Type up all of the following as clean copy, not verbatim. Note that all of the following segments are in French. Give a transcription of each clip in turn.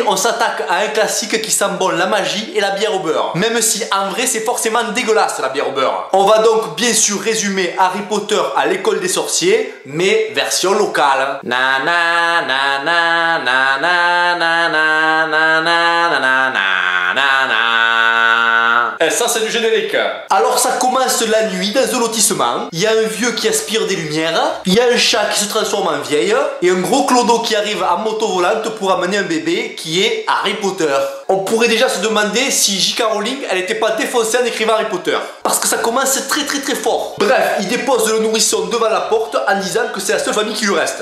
Aujourd'hui, on s'attaque à un classique qui sent bon la magie et la bière au beurre. Même si en vrai, c'est forcément dégueulasse la bière au beurre. On va donc bien sûr résumer Harry Potter à l'école des sorciers, mais version locale. Na na na na na na na na na na na na na. Et ça, c'est du générique. Alors ça commence la nuit dans un lotissement. Il y a un vieux qui aspire des lumières. Il y a un chat qui se transforme en vieille. Et un gros clodo qui arrive à moto volante pour amener un bébé qui est Harry Potter. On pourrait déjà se demander si J.K. Rowling elle était pas défoncée en écrivant Harry Potter. Parce que ça commence très fort. Bref, il dépose le nourrisson devant la porte en disant que c'est la seule famille qui lui reste.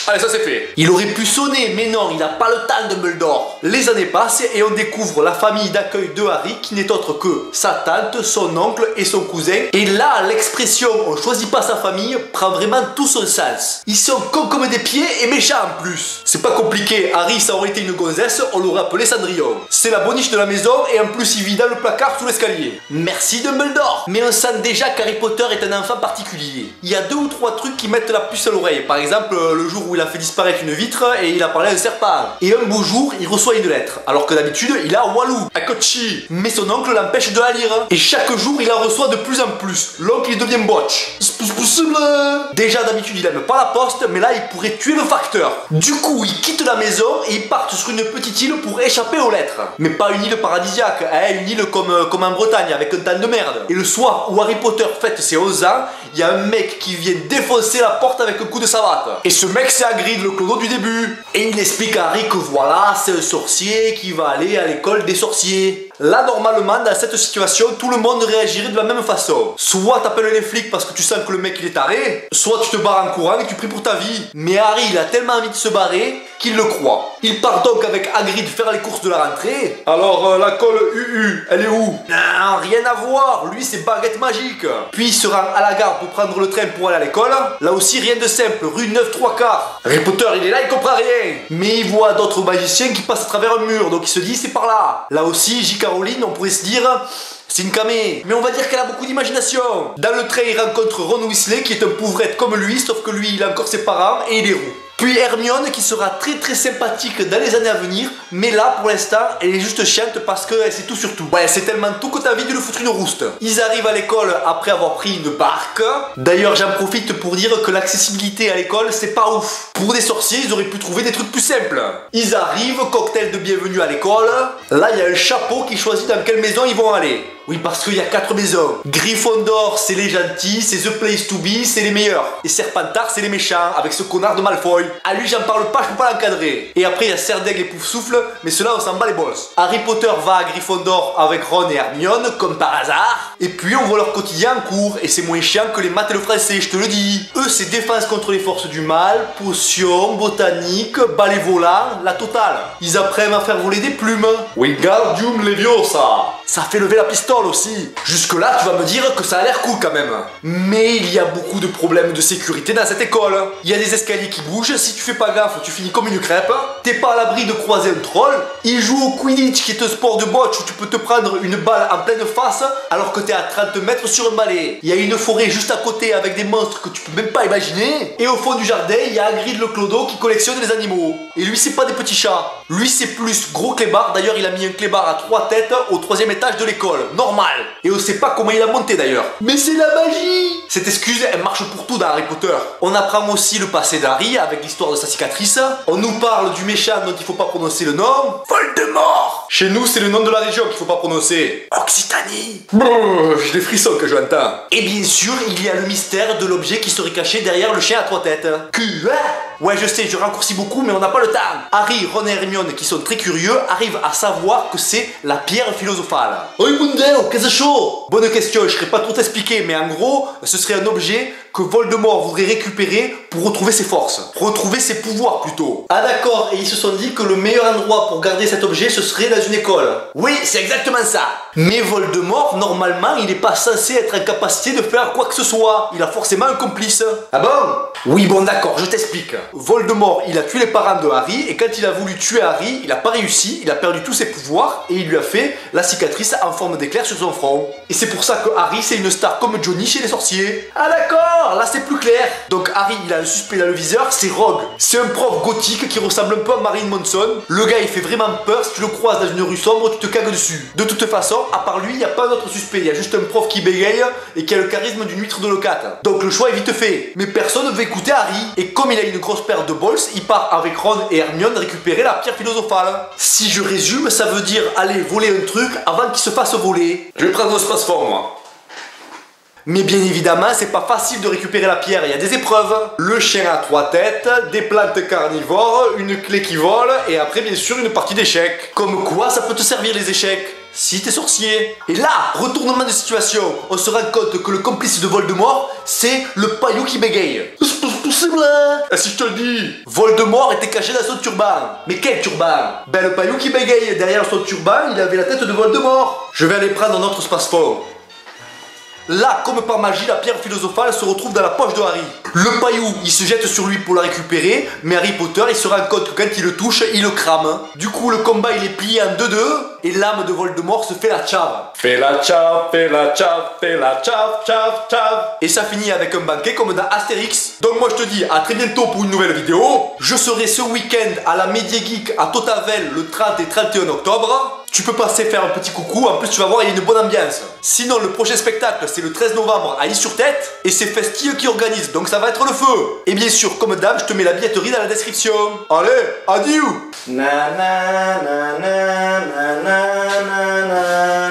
Allez, ça c'est fait. Il aurait pu sonner, mais non, il n'a pas le temps de Dumbledore. Les années passent et on découvre la famille d'accueil de Harry qui n'est autre que sa tante, son oncle et son cousin. Et là, l'expression « on choisit pas sa famille » prend vraiment tout son sens. Ils sont cons comme des pieds et méchants en plus. C'est pas compliqué, Harry ça aurait été une gonzesse, on l'aurait appelé Cendrillon. C'est la boniche de la maison et en plus il vit dans le placard sous l'escalier. Merci Dumbledore. Mais on sent déjà qu'Harry Potter est un enfant particulier. Il y a 2 ou 3 trucs qui mettent la puce à l'oreille. Par exemple, le jour où il a fait disparaître une vitre et il a parlé à un serpent. Et un beau jour, il reçoit une lettre. Alors que d'habitude, il a Walou, Akochi. Mais son oncle l'empêche de la lire. Et chaque jour, il en reçoit de plus en plus. L'oncle, il devient botch. C'est possible. Déjà, d'habitude, il aime pas la poste, mais là, il pourrait tuer le facteur. Du coup, il quitte la maison et il part sur une petite île pour échapper aux lettres. Mais pas une île paradisiaque, hein, une île comme en Bretagne, avec un temps de merde. Et le soir où Harry Potter fête ses 11 ans, il y a un mec qui vient défoncer la porte avec un coup de savate. Et ce mec, c'est Hagrid, le clodo du début. Et il explique à Harry que voilà, c'est un sorcier qui va aller à l'école des sorciers. Là, normalement, dans cette situation, tout le monde réagirait de la même façon. Soit t'appelles les flics parce que tu sens que le mec il est taré, soit tu te barres en courant et tu pries pour ta vie. Mais Harry, il a tellement envie de se barrer qu'il le croit. Il part donc avec Hagrid faire les courses de la rentrée. Alors, la colle UU, elle est où? Non, rien à voir, lui c'est baguette magique. Puis il se rend à la gare pour prendre le train pour aller à l'école. Là aussi rien de simple, rue 9 3/4. Harry Potter il est là, il comprend rien. Mais il voit d'autres magiciens qui passent à travers un mur, donc il se dit c'est par là. Là aussi J.K. Rowling, on pourrait se dire c'est une camée, mais on va dire qu'elle a beaucoup d'imagination. Dans le train il rencontre Ron Weasley qui est un pauvrette comme lui, sauf que lui il a encore ses parents et il est roux. Puis Hermione qui sera très sympathique dans les années à venir, mais là pour l'instant elle est juste chiante parce qu'elle sait tout sur tout. Ouais, c'est tellement tout que t'as envie de lui foutre une rouste. Ils arrivent à l'école après avoir pris une barque. D'ailleurs j'en profite pour dire que l'accessibilité à l'école c'est pas ouf. Pour des sorciers ils auraient pu trouver des trucs plus simples. Ils arrivent, cocktail de bienvenue à l'école. Là il y a un chapeau qui choisit dans quelle maison ils vont aller. Oui, parce qu'il y a 4 maisons. Gryffondor, c'est les gentils, c'est the place to be, c'est les meilleurs. Et Serpentard, c'est les méchants, avec ce connard de Malfoy. À lui, j'en parle pas, je peux pas l'encadrer. Et après, il y a Serdaigle et Poufsouffle, mais ceux-là, on s'en bat les balls. Harry Potter va à Gryffondor avec Ron et Hermione, comme par hasard. Et puis, on voit leur quotidien en cours, et c'est moins chiant que les maths et le français, je te le dis. Eux, c'est défense contre les forces du mal, potions, botanique, balai volant, la totale. Ils apprennent à faire voler des plumes. Wingardium Leviosa. Ça fait lever la pistole aussi. Jusque là tu vas me dire que ça a l'air cool quand même. Mais il y a beaucoup de problèmes de sécurité dans cette école. Il y a des escaliers qui bougent, si tu fais pas gaffe tu finis comme une crêpe. T'es pas à l'abri de croiser un troll. Il joue au Quidditch qui est un sport de botch où tu peux te prendre une balle en pleine face alors que t'es à 30 mètres sur un balai. Il y a une forêt juste à côté avec des monstres que tu peux même pas imaginer. Et au fond du jardin il y a Hagrid le clodo qui collectionne les animaux. Et lui c'est pas des petits chats. Lui c'est plus gros clébard. D'ailleurs il a mis un clébard à 3 têtes au 3e étage de l'école. Normal. Et on sait pas comment il a monté d'ailleurs. Mais c'est la magie. Cette excuse elle marche pour tout dans Harry Potter. On apprend aussi le passé d'Harry avec l'histoire de sa cicatrice. On nous parle du méchant dont il faut pas prononcer le nom. Voldemort. Chez nous c'est le nom de la région qu'il faut pas prononcer. Occitanie. J'ai des frissons que je l'entends. Et bien sûr il y a le mystère de l'objet qui serait caché derrière le chien à 3 têtes. Ouais je sais je raccourcis beaucoup mais on n'a pas le temps. Harry, Ron et Hermione qui sont très curieux arrivent à savoir que c'est la pierre philosophale. Oh Mundeo, qu'est-ce que c'est chaud? Bonne question, je serais pas trop t'expliquer mais en gros ce serait un objet que Voldemort voudrait récupérer pour retrouver ses forces. Retrouver ses pouvoirs plutôt. Ah d'accord, et ils se sont dit que le meilleur endroit pour garder cet objet ce serait dans une école. Oui, c'est exactement ça. Mais Voldemort, normalement, il n'est pas censé être en capacité de faire quoi que ce soit. Il a forcément un complice. Ah bon? Oui, bon d'accord, je t'explique. Voldemort, il a tué les parents de Harry, et quand il a voulu tuer Harry, il n'a pas réussi, il a perdu tous ses pouvoirs, et il lui a fait la cicatrice en forme d'éclair sur son front. Et c'est pour ça que Harry, c'est une star comme Johnny chez les sorciers. Ah d'accord, là c'est plus clair. Donc Harry, il a un suspect dans le viseur, c'est Rogue. C'est un prof gothique qui ressemble un peu à Marilyn Manson. Le gars, il fait vraiment peur, si tu le croises dans une rue sombre, tu te cagues dessus. De toute façon, à part lui, il n'y a pas d'autre suspect, il y a juste un prof qui bégaye et qui a le charisme d'une huître de locate. Donc le choix est vite fait. Mais personne ne veut écouter Harry. Et comme il a une grosse paire de balls, il part avec Ron et Hermione récupérer la pierre philosophale. Si je résume, ça veut dire aller voler un truc avant qu'il se fasse voler. Je vais prendre ce passeport, moi. Mais bien évidemment, c'est pas facile de récupérer la pierre, il y a des épreuves. Le chien à 3 têtes, des plantes carnivores, une clé qui vole, et après bien sûr une partie d'échecs. Comme quoi ça peut te servir les échecs si t'es sorcier. Et là, retournement de situation, on se rend compte que le complice de Voldemort, c'est le paillou qui bégaye. C'est pas possible hein. Et si je te le dis? Voldemort était caché dans son turban. Mais quel turban? Ben le paillou qui bégaye, derrière son turban, il avait la tête de Voldemort. Je vais aller prendre notre space-phone. Là, comme par magie, la pierre philosophale se retrouve dans la poche de Harry. Le paillou, il se jette sur lui pour la récupérer, mais Harry Potter, il se rend compte que quand il le touche, il le crame. Du coup, le combat, il est plié en 2-2, et l'âme de Voldemort se fait la tchave. Fais la tchave, fais la tchave, fais la tchave, tchave, tchave. Et ça finit avec un banquet comme dans Astérix. Donc moi, je te dis à très bientôt pour une nouvelle vidéo. Je serai ce week-end à la Média Geek à Totavel le 30 et 31 octobre. Tu peux passer faire un petit coucou, en plus tu vas voir, il y a une bonne ambiance. Sinon, le prochain spectacle, c'est le 13 novembre à Is-sur-Tête, et c'est Festille qui organise, donc ça va être le feu. Et bien sûr, comme d'hab, je te mets la billetterie dans la description. Allez, adieu. Na na na na na na na na.